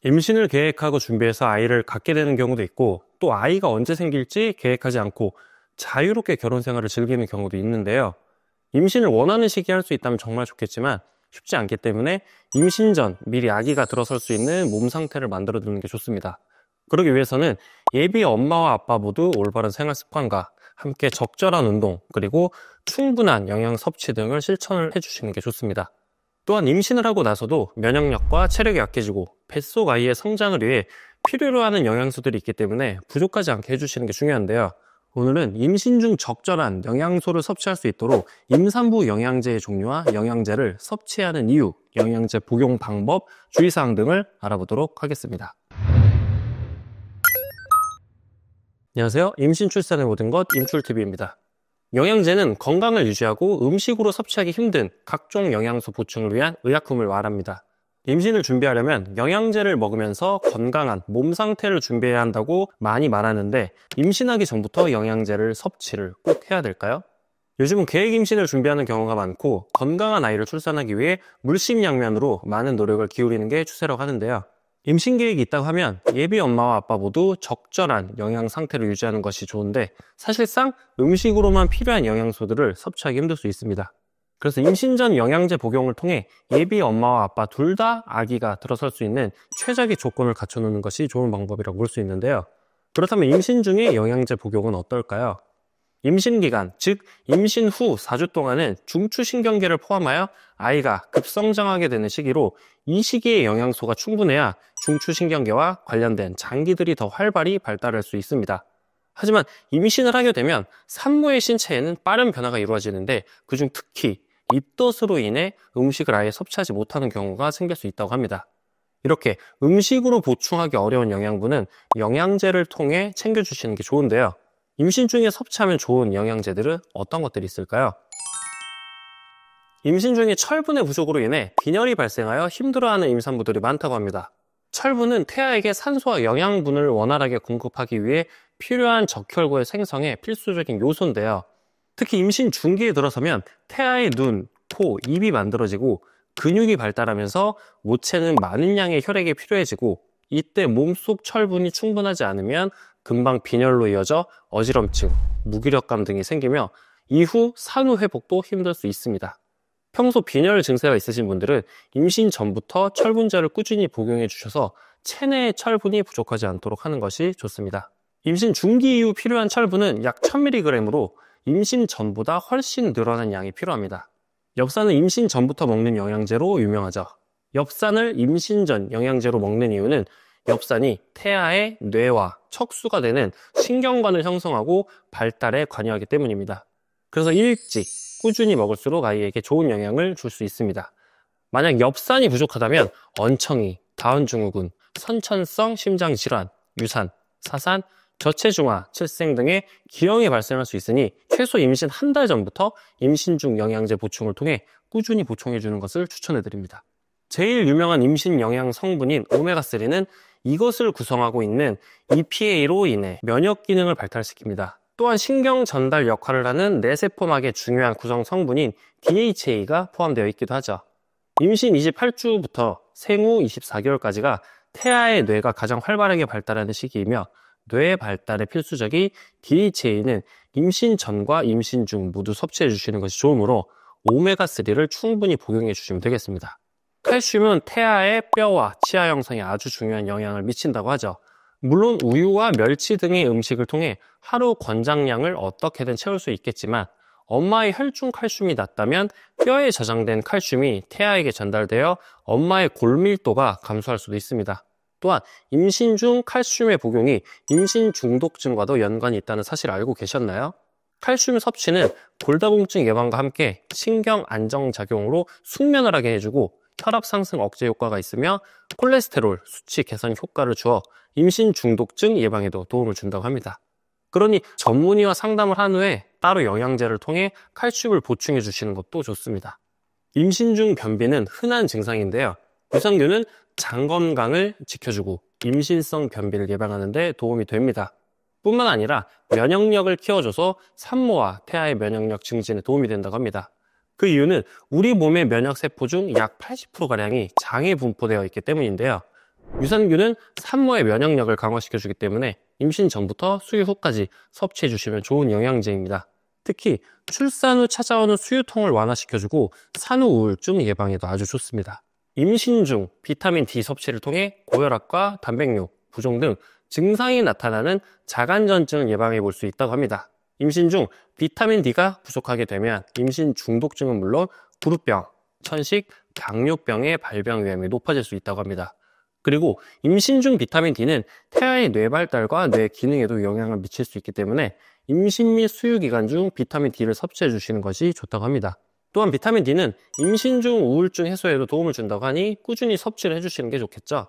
임신을 계획하고 준비해서 아이를 갖게 되는 경우도 있고, 또 아이가 언제 생길지 계획하지 않고 자유롭게 결혼 생활을 즐기는 경우도 있는데요. 임신을 원하는 시기에 할 수 있다면 정말 좋겠지만 쉽지 않기 때문에 임신 전 미리 아기가 들어설 수 있는 몸 상태를 만들어 두는 게 좋습니다. 그러기 위해서는 예비 엄마와 아빠 모두 올바른 생활 습관과 함께 적절한 운동, 그리고 충분한 영양 섭취 등을 실천을 해주시는 게 좋습니다. 또한 임신을 하고 나서도 면역력과 체력이 약해지고 뱃속 아이의 성장을 위해 필요로 하는 영양소들이 있기 때문에 부족하지 않게 해주시는 게 중요한데요. 오늘은 임신 중 적절한 영양소를 섭취할 수 있도록 임산부 영양제의 종류와 영양제를 섭취하는 이유, 영양제 복용 방법, 주의사항 등을 알아보도록 하겠습니다. 안녕하세요. 임신 출산의 모든 것 임출TV입니다. 영양제는 건강을 유지하고 음식으로 섭취하기 힘든 각종 영양소 보충을 위한 의약품을 말합니다. 임신을 준비하려면 영양제를 먹으면서 건강한 몸 상태를 준비해야 한다고 많이 말하는데, 임신하기 전부터 영양제를 섭취를 꼭 해야 될까요? 요즘은 계획 임신을 준비하는 경우가 많고 건강한 아이를 출산하기 위해 물심양면으로 많은 노력을 기울이는 게 추세라고 하는데요. 임신 계획이 있다고 하면 예비 엄마와 아빠 모두 적절한 영양 상태를 유지하는 것이 좋은데, 사실상 음식으로만 필요한 영양소들을 섭취하기 힘들 수 있습니다. 그래서 임신 전 영양제 복용을 통해 예비 엄마와 아빠 둘 다 아기가 들어설 수 있는 최적의 조건을 갖춰놓는 것이 좋은 방법이라고 볼 수 있는데요. 그렇다면 임신 중에 영양제 복용은 어떨까요? 임신 기간, 즉 임신 후 4주 동안은 중추신경계를 포함하여 아이가 급성장하게 되는 시기로, 이 시기에 영양소가 충분해야 중추신경계와 관련된 장기들이 더 활발히 발달할 수 있습니다. 하지만 임신을 하게 되면 산모의 신체에는 빠른 변화가 이루어지는데, 그중 특히 입덧으로 인해 음식을 아예 섭취하지 못하는 경우가 생길 수 있다고 합니다. 이렇게 음식으로 보충하기 어려운 영양분은 영양제를 통해 챙겨주시는 게 좋은데요. 임신 중에 섭취하면 좋은 영양제들은 어떤 것들이 있을까요? 임신 중에 철분의 부족으로 인해 빈혈이 발생하여 힘들어하는 임산부들이 많다고 합니다. 철분은 태아에게 산소와 영양분을 원활하게 공급하기 위해 필요한 적혈구의 생성에 필수적인 요소인데요. 특히 임신 중기에 들어서면 태아의 눈, 코, 입이 만들어지고 근육이 발달하면서 모체는 많은 양의 혈액이 필요해지고, 이때 몸속 철분이 충분하지 않으면 금방 빈혈로 이어져 어지럼증, 무기력감 등이 생기며 이후 산후 회복도 힘들 수 있습니다. 평소 빈혈 증세가 있으신 분들은 임신 전부터 철분제를 꾸준히 복용해 주셔서 체내의 철분이 부족하지 않도록 하는 것이 좋습니다. 임신 중기 이후 필요한 철분은 약 1000mg으로 임신 전보다 훨씬 늘어난 양이 필요합니다. 엽산은 임신 전부터 먹는 영양제로 유명하죠. 엽산을 임신 전 영양제로 먹는 이유는 엽산이 태아의 뇌와 척수가 되는 신경관을 형성하고 발달에 관여하기 때문입니다. 그래서 일찍 꾸준히 먹을수록 아이에게 좋은 영향을 줄 수 있습니다. 만약 엽산이 부족하다면 언청이, 다운증후군, 선천성 심장질환, 유산, 사산, 저체중아, 칠생 등의 기형이 발생할 수 있으니 최소 임신 한 달 전부터 임신 중 영양제 보충을 통해 꾸준히 보충해 주는 것을 추천해 드립니다. 제일 유명한 임신 영양 성분인 오메가3는 이것을 구성하고 있는 EPA로 인해 면역 기능을 발달시킵니다. 또한 신경 전달 역할을 하는 뇌세포막의 중요한 구성 성분인 DHA가 포함되어 있기도 하죠. 임신 28주부터 생후 24개월까지가 태아의 뇌가 가장 활발하게 발달하는 시기이며, 뇌 발달에 필수적인 DHA는 임신 전과 임신 중 모두 섭취해 주시는 것이 좋으므로 오메가3를 충분히 복용해 주시면 되겠습니다. 칼슘은 태아의 뼈와 치아 형성에 아주 중요한 영향을 미친다고 하죠. 물론 우유와 멸치 등의 음식을 통해 하루 권장량을 어떻게든 채울 수 있겠지만, 엄마의 혈중 칼슘이 낮다면 뼈에 저장된 칼슘이 태아에게 전달되어 엄마의 골밀도가 감소할 수도 있습니다. 또한 임신 중 칼슘의 복용이 임신 중독증과도 연관이 있다는 사실 알고 계셨나요? 칼슘 섭취는 골다공증 예방과 함께 신경 안정작용으로 숙면을 하게 해주고 혈압 상승 억제 효과가 있으며 콜레스테롤 수치 개선 효과를 주어 임신 중독증 예방에도 도움을 준다고 합니다. 그러니 전문의와 상담을 한 후에 따로 영양제를 통해 칼슘을 보충해 주시는 것도 좋습니다. 임신 중 변비는 흔한 증상인데요. 유산균은 장 건강을 지켜주고 임신성 변비를 예방하는 데 도움이 됩니다. 뿐만 아니라 면역력을 키워줘서 산모와 태아의 면역력 증진에 도움이 된다고 합니다. 그 이유는 우리 몸의 면역세포 중 약 80%가량이 장에 분포되어 있기 때문인데요. 유산균은 산모의 면역력을 강화시켜주기 때문에 임신 전부터 수유 후까지 섭취해주시면 좋은 영양제입니다. 특히 출산 후 찾아오는 수유통을 완화시켜주고 산후 우울증 예방에도 아주 좋습니다. 임신 중 비타민 D 섭취를 통해 고혈압과 단백뇨, 부종 등 증상이 나타나는 자간전증을 예방해 볼 수 있다고 합니다. 임신 중 비타민 D가 부족하게 되면 임신 중독증은 물론 구루병, 천식, 당뇨병의 발병 위험이 높아질 수 있다고 합니다. 그리고 임신 중 비타민 D는 태아의 뇌 발달과 뇌 기능에도 영향을 미칠 수 있기 때문에 임신 및 수유 기간 중 비타민 D를 섭취해 주시는 것이 좋다고 합니다. 또한 비타민 D는 임신 중 우울증 해소에도 도움을 준다고 하니 꾸준히 섭취를 해주시는 게 좋겠죠.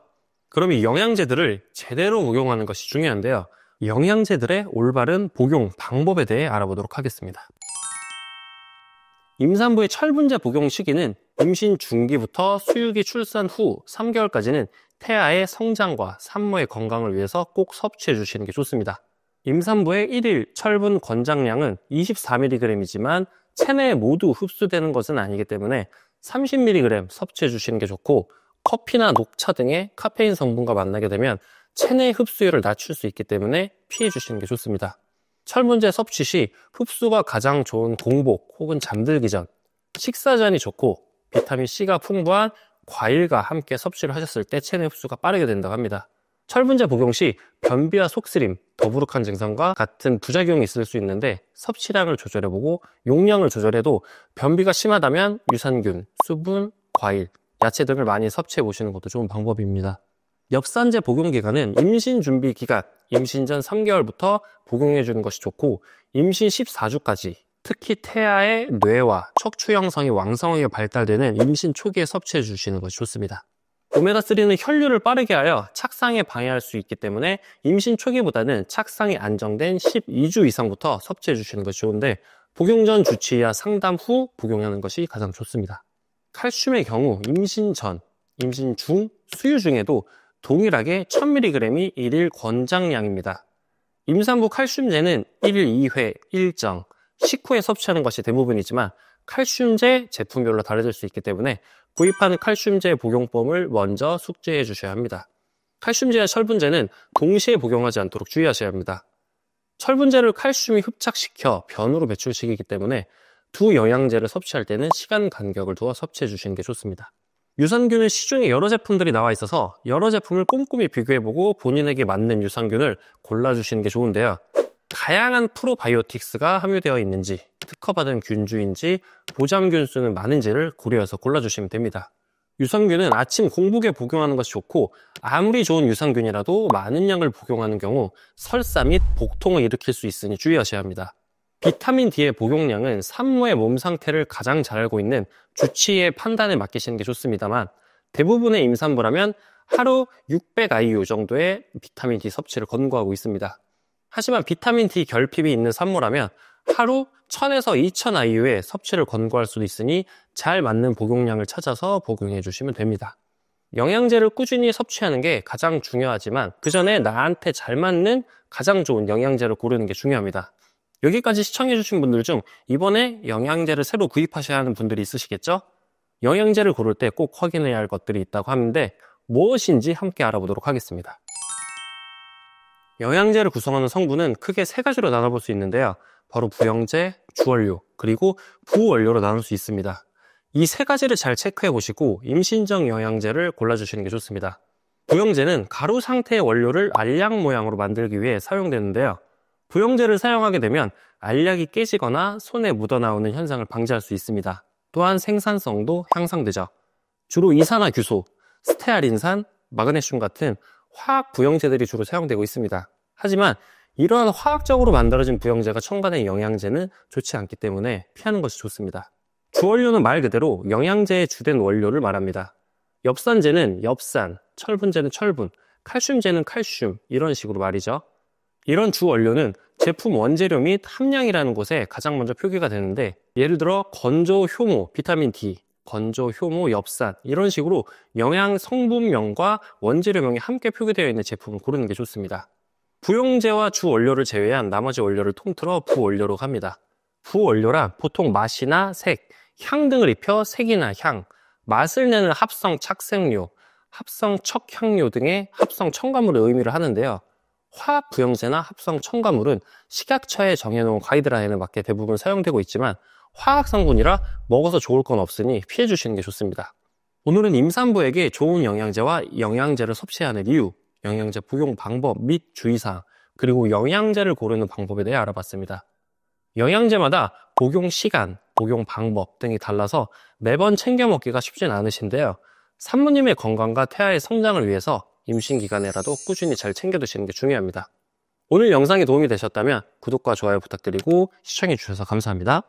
그럼 이 영양제들을 제대로 복용하는 것이 중요한데요. 영양제들의 올바른 복용 방법에 대해 알아보도록 하겠습니다. 임산부의 철분제 복용 시기는 임신 중기부터 수유기 출산 후 3개월까지는 태아의 성장과 산모의 건강을 위해서 꼭 섭취해 주시는 게 좋습니다. 임산부의 1일 철분 권장량은 24mg이지만 체내에 모두 흡수되는 것은 아니기 때문에 30mg 섭취해 주시는 게 좋고, 커피나 녹차 등의 카페인 성분과 만나게 되면 체내 흡수율을 낮출 수 있기 때문에 피해 주시는 게 좋습니다. 철분제 섭취 시 흡수가 가장 좋은 공복 혹은 잠들기 전, 식사 전이 좋고 비타민C가 풍부한 과일과 함께 섭취를 하셨을 때 체내 흡수가 빠르게 된다고 합니다. 철분제 복용 시 변비와 속쓰림, 더부룩한 증상과 같은 부작용이 있을 수 있는데 섭취량을 조절해보고 용량을 조절해도 변비가 심하다면 유산균, 수분, 과일, 야채 등을 많이 섭취해 보시는 것도 좋은 방법입니다. 엽산제 복용 기간은 임신 준비 기간, 임신 전 3개월부터 복용해 주는 것이 좋고, 임신 14주까지 특히 태아의 뇌와 척추 형성이 왕성하게 발달되는 임신 초기에 섭취해 주시는 것이 좋습니다. 오메가3는 혈류를 빠르게 하여 착상에 방해할 수 있기 때문에 임신 초기보다는 착상이 안정된 12주 이상부터 섭취해 주시는 것이 좋은데, 복용 전 주치 이하 상담 후 복용하는 것이 가장 좋습니다. 칼슘의 경우 임신 전, 임신 중, 수유 중에도 동일하게 1000mg이 1일 권장량입니다. 임산부 칼슘제는 1일 2회 일정, 식후에 섭취하는 것이 대부분이지만 칼슘제 제품별로 다르질 수 있기 때문에 구입하는 칼슘제 복용법을 먼저 숙지해 주셔야 합니다. 칼슘제와 철분제는 동시에 복용하지 않도록 주의하셔야 합니다. 철분제를 칼슘이 흡착시켜 변으로 배출시키기 때문에 두 영양제를 섭취할 때는 시간 간격을 두어 섭취해 주시는 게 좋습니다. 유산균은 시중에 여러 제품들이 나와 있어서 여러 제품을 꼼꼼히 비교해보고 본인에게 맞는 유산균을 골라주시는 게 좋은데요. 다양한 프로바이오틱스가 함유되어 있는지, 특허받은 균주인지, 보장균 수는 많은지를 고려해서 골라주시면 됩니다. 유산균은 아침 공복에 복용하는 것이 좋고, 아무리 좋은 유산균이라도 많은 양을 복용하는 경우 설사 및 복통을 일으킬 수 있으니 주의하셔야 합니다. 비타민 D의 복용량은 산모의 몸 상태를 가장 잘 알고 있는 주치의의 판단에 맡기시는 게 좋습니다만, 대부분의 임산부라면 하루 600IU 정도의 비타민 D 섭취를 권고하고 있습니다. 하지만 비타민 D 결핍이 있는 산모라면 하루 1000에서 2000IU의 섭취를 권고할 수도 있으니 잘 맞는 복용량을 찾아서 복용해 주시면 됩니다. 영양제를 꾸준히 섭취하는 게 가장 중요하지만 그 전에 나한테 잘 맞는 가장 좋은 영양제를 고르는 게 중요합니다. 여기까지 시청해주신 분들 중 이번에 영양제를 새로 구입하셔야 하는 분들이 있으시겠죠? 영양제를 고를 때 꼭 확인해야 할 것들이 있다고 하는데 무엇인지 함께 알아보도록 하겠습니다. 영양제를 구성하는 성분은 크게 세 가지로 나눠볼 수 있는데요. 바로 부영제, 주원료, 그리고 부원료로 나눌 수 있습니다. 이 세 가지를 잘 체크해 보시고 임신정 영양제를 골라주시는 게 좋습니다. 부영제는 가루 상태의 원료를 알약 모양으로 만들기 위해 사용되는데요. 부영제를 사용하게 되면 알약이 깨지거나 손에 묻어나오는 현상을 방지할 수 있습니다. 또한 생산성도 향상되죠. 주로 이산화규소, 스테아린산, 마그네슘 같은 화학 부영제들이 주로 사용되고 있습니다. 하지만 이러한 화학적으로 만들어진 부영제가 첨가된 영양제는 좋지 않기 때문에 피하는 것이 좋습니다. 주원료는 말 그대로 영양제의 주된 원료를 말합니다. 엽산제는 엽산, 철분제는 철분, 칼슘제는 칼슘, 이런 식으로 말이죠. 이런 주원료는 제품 원재료 및 함량이라는 곳에 가장 먼저 표기가 되는데, 예를 들어 건조 효모, 비타민 D, 건조 효모, 엽산, 이런 식으로 영양 성분명과 원재료명이 함께 표기되어 있는 제품을 고르는 게 좋습니다. 부영제와 주원료를 제외한 나머지 원료를 통틀어 부원료로 합니다. 부원료란 보통 맛이나 색, 향 등을 입혀 색이나 향, 맛을 내는 합성 착색료, 합성 척향료 등의 합성 첨가물을 의미를 하는데요. 화학 부형제나 합성 첨가물은 식약처에 정해놓은 가이드라인에 맞게 대부분 사용되고 있지만 화학 성분이라 먹어서 좋을 건 없으니 피해 주시는 게 좋습니다. 오늘은 임산부에게 좋은 영양제와 영양제를 섭취하는 이유, 영양제 복용 방법 및 주의사항, 그리고 영양제를 고르는 방법에 대해 알아봤습니다. 영양제마다 복용 시간, 복용 방법 등이 달라서 매번 챙겨 먹기가 쉽진 않으신데요. 산모님의 건강과 태아의 성장을 위해서 임신 기간에라도 꾸준히 잘 챙겨 드시는 게 중요합니다. 오늘 영상이 도움이 되셨다면 구독과 좋아요 부탁드리고 시청해 주셔서 감사합니다.